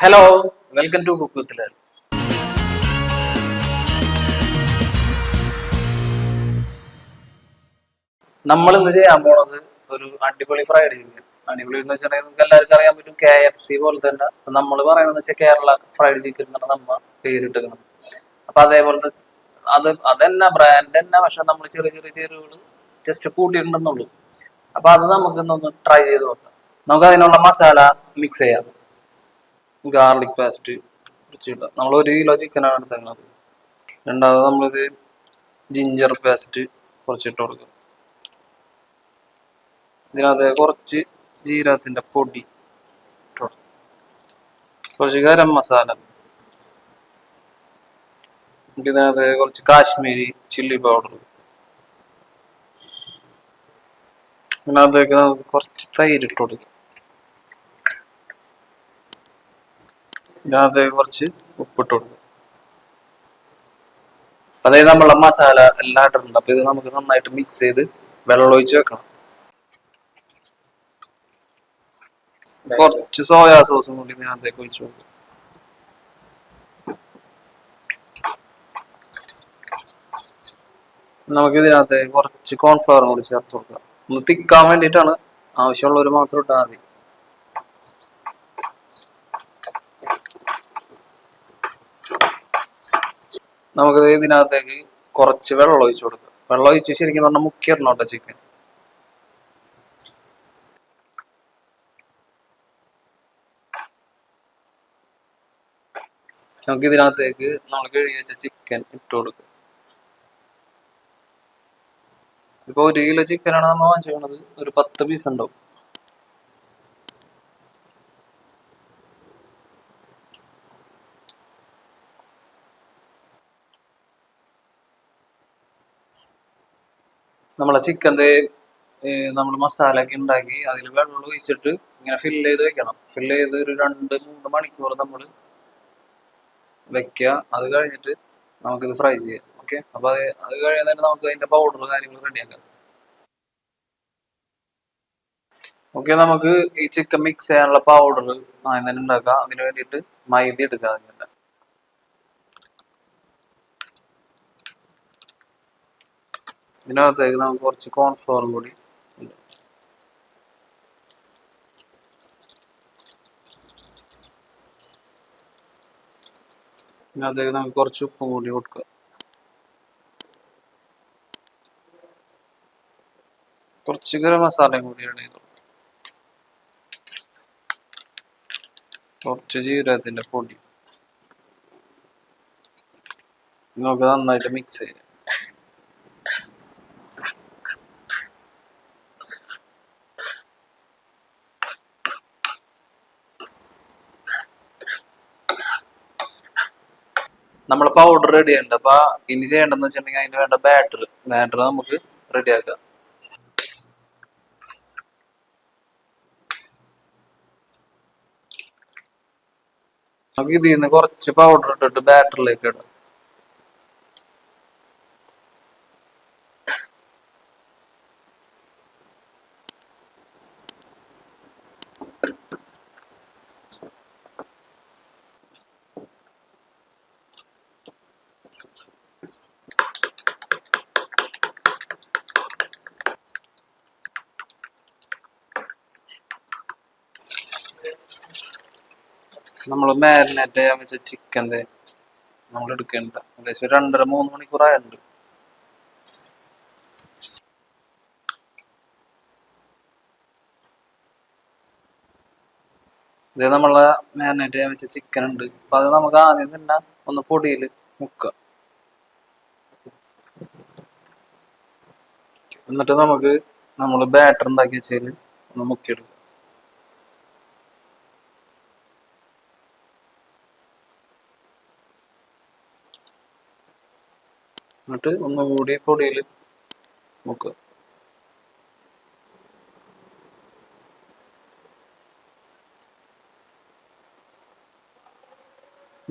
Hello, welcome to cook with Lal. നമ്മൾ ഇന്ന് ചെയ്യാൻ പോണത് ഒരു അടിപൊളി ഫ്രൈഡ് ചിക്കൻ. അടിപൊളി എന്ന് വെച്ചിട്ടുണ്ടെങ്കിൽ നമുക്ക് എല്ലാവർക്കും അറിയാൻ പറ്റും, KFC പോലെ തന്നെ. നമ്മൾ പറയുന്നത് വെച്ചാൽ കേരള ഫ്രൈഡ് ചിക്കൻ എന്നാണ് നമ്മ പേരിട്ടിരിക്കുന്നത്. അപ്പൊ അതേപോലത്തെ അതന്നെ ബ്രാൻഡ് തന്നെ, പക്ഷെ നമ്മൾ ചെറിയ ചെറിയ ചേരുവകൾ ജസ്റ്റ് കൂട്ടിയിട്ടുണ്ടെന്നുള്ളൂ. അപ്പൊ അത് നമുക്ക് ഇന്നൊന്ന് ട്രൈ ചെയ്ത് നോക്കാം. നമുക്ക് അതിനുള്ള മസാല മിക്സ് ചെയ്യാം. ഗാർലിക് പേസ്റ്റ് കുറച്ചിട്ടാം. നമ്മൾ 1 കിലോ ചിക്കനാണ് എടുത്തേക്കുന്നത്. രണ്ടാമത് നമ്മളിത് ജിഞ്ചർ പേസ്റ്റ് കുറച്ചിട്ട് കൊടുക്കും. ഇതിനകത്ത് കുറച്ച് ജീരകത്തിന്റെ പൊടി ഇട്ട് കൊടുക്കും. കുറച്ച് ഗരം മസാല. ഇതിനകത്ത് കുറച്ച് കാശ്മീരി ചില്ലി പൗഡർ. ഇതിനകത്തേക്ക് നമുക്ക് കുറച്ച് തൈര് ഇട്ട് കൊടുക്കും. ഇതിനകത്തേക്ക് കുറച്ച് ഉപ്പിട്ട് കൊടുക്കും. അതായത് നമ്മളെ മസാല എല്ലാം ഇട്ടിട്ടുണ്ട്. അപ്പൊ ഇത് നമുക്ക് നന്നായിട്ട് മിക്സ് ചെയ്ത് വെള്ളം ഒഴിച്ച് വെക്കണം. കുറച്ച് സോയാ സോസും കൂടി ഇതിനകത്തേക്ക് ഒഴിച്ചു കൊടുക്കും. നമുക്ക് ഇതിനകത്ത് കുറച്ച് കോൺഫ്ലവർ കൂടി ചേർത്ത് കൊടുക്കാം. ഒന്ന് തിക്കാൻ വേണ്ടിയിട്ടാണ്. ആവശ്യമുള്ളവർ മാത്രം ഇട്ടാൽ മതി. നമുക്ക് ഇതിനകത്തേക്ക് കുറച്ച് വെള്ളം ഒഴിച്ചു കൊടുക്കാം. വെള്ളം ഒഴിച്ച് ശരിക്കും പറഞ്ഞാൽ മുക്കിയിടണോട്ടെ ചിക്കൻ. നമുക്ക് ഇതിനകത്തേക്ക് നമ്മൾ കഴുകി വെച്ച ചിക്കൻ ഇട്ട് കൊടുക്കുക. ഇപ്പൊ 1 കിലോ ചിക്കനാണ് നമ്മൾ വാങ്ങിച്ചത്. ഒരു 10 പീസ് ഉണ്ടാവും. നമ്മളെ ചിക്കൻ്റെ നമ്മൾ മസാല ഒക്കെ ഉണ്ടാക്കി അതിൽ വെള്ളം ഒഴിച്ചിട്ട് ഇങ്ങനെ ഫില്ല് ചെയ്ത് വെക്കണം. ഫില്ല് ചെയ്ത് ഒരു 2-3 മണിക്കൂർ നമ്മൾ വെക്കുക. അത് കഴിഞ്ഞിട്ട് നമുക്കിത് ഫ്രൈ ചെയ്യാം. ഓക്കെ, അപ്പൊ അത് കഴിയുന്നതിന് നമുക്ക് അതിന്റെ പൗഡർ കാര്യങ്ങൾ റെഡിയാക്കാം. ഓക്കെ, നമുക്ക് ഈ ചിക്കൻ മിക്സ് ചെയ്യാനുള്ള പൗഡർ ആദ്യം തന്നെ ഉണ്ടാക്കാം. അതിന് വേണ്ടിയിട്ട് മൈദ എടുക്കുക. അതിൻ്റെ ഇതിനകത്തേക്ക് നമുക്ക് കുറച്ച് കോൺഫ്ലവറും കൂടി ഉണ്ട്. ഇതിനകത്തേക്ക് നമുക്ക് കുറച്ച് ഉപ്പും കൂടി കൊടുക്കുക. കുറച്ച് ഗരം മസാലയും കൂടി ആഡ് ചെയ്തു. കുറച്ച് ജീരകത്തിന്റെ പൊടി. നമുക്ക് നന്നായിട്ട് മിക്സ് ചെയ്യാം. നമ്മൾ പൗഡർ റെഡി ഉണ്ട്. അപ്പൊ ഇനി ചെയ്യേണ്ടതെന്ന് വെച്ചിട്ടുണ്ടെങ്കിൽ അതിന് വേണ്ട ബാറ്റർ നമുക്ക് റെഡിയാക്കാം. നമുക്ക് ഇതിൽ നിന്ന് കുറച്ച് പൗഡർ ഇട്ടിട്ട് ബാറ്ററിലേക്ക് ഇടാം. നമ്മൾ മാരിനേറ്റ് ചെയ്യാൻ വെച്ച ചിക്കൻ്റെ നമ്മൾ എടുക്കേണ്ട ഏകദേശം 2.5-3 മണിക്കൂറായിട്ടുണ്ട്. ഇത് നമ്മളെ മാരിനേറ്റ് ചെയ്യാൻ വെച്ച ചിക്കൻ ഉണ്ട്. അപ്പൊ അത് നമുക്ക് ആദ്യം തന്നെ ഒന്ന് പൊടിയിൽ മുക്കുക. എന്നിട്ട് നമുക്ക് നമ്മൾ ബാറ്റർ ഉണ്ടാക്കി വെച്ചതിൽ ഒന്ന് മുക്കിയെടുക്കുക. എന്നിട്ട് ഒന്നുകൂടി പൊടിയിൽ മുക്കുക.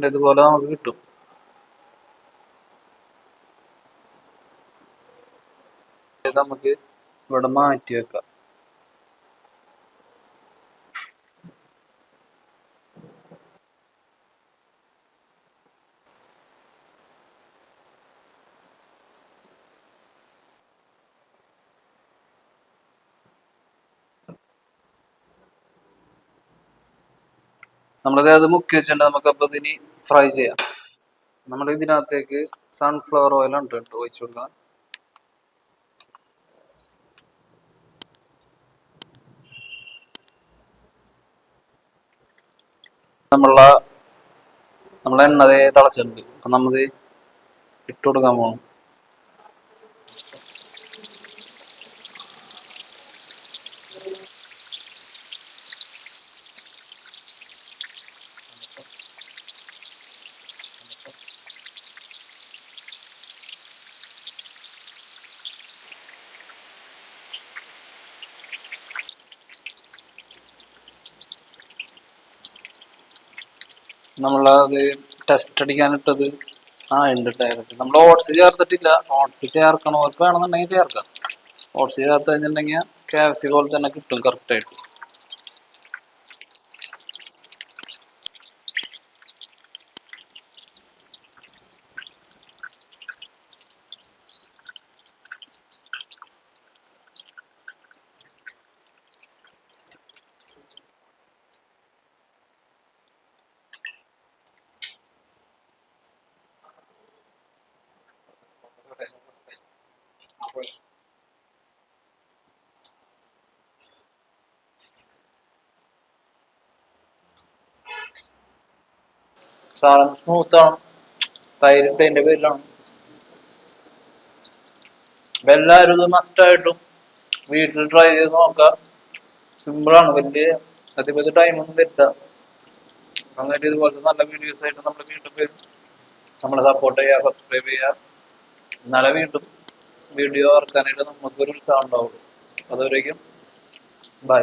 ഇതുപോലെ നമുക്ക് കിട്ടും. നമുക്ക് ഇവിടെ മാറ്റി വെക്കാം. നമ്മളത് അത് മുക്കി വെച്ചിട്ടുണ്ട്. നമുക്കപ്പോൾ ഇതിന് ഫ്രൈ ചെയ്യാം. നമ്മൾ ഇതിനകത്തേക്ക് സൺഫ്ലവർ ഓയിൽ ഉണ്ട് ഒഴിച്ചു കൊടുക്കണം. നമ്മളെ എണ്ണ തിളച്ചിട്ടുണ്ട്. അപ്പം നമ്മത് ഇട്ട് കൊടുക്കാൻ പോകണം. നമ്മളത് ടെസ്റ്റ് അടിക്കാനിട്ടത് ഉണ്ട് ഏകദേശം. നമ്മൾ ഓട്സ് ചേർത്തിട്ടില്ല. ഓട്സ് ചേർക്കണവർക്ക് വേണമെന്നുണ്ടെങ്കിൽ ചേർക്കാം. ഓട്സ് ചേർത്ത് കഴിഞ്ഞിട്ടുണ്ടെങ്കിൽ KFC പോലെ തന്നെ കിട്ടും കറക്റ്റായിട്ട്. സാധനം സ്മൂത്താണ്. തൈരിട്ടതിന്റെ പേരിലാണ്. എല്ലാവരും ഇത് മസ്റ്റായിട്ടും വീട്ടിൽ ട്രൈ ചെയ്ത് നോക്കാം. സിമ്പിളാണ്. വലിയ ടൈമൊന്നും വരുത്താം. അങ്ങനെ ഇതുപോലത്തെ നല്ല വീഡിയോസ് ആയിട്ട് നമ്മൾ വീണ്ടും വരും. നമ്മളെ സപ്പോർട്ട് ചെയ്യുക, സബ്സ്ക്രൈബ് ചെയ്യുക. എന്നാലേ വീണ്ടും വീഡിയോ ഇറക്കാനായിട്ട് നമുക്കൊരു ഉത്സാഹം ഉണ്ടാവുള്ളൂ. അതുവരേക്കും ബൈ.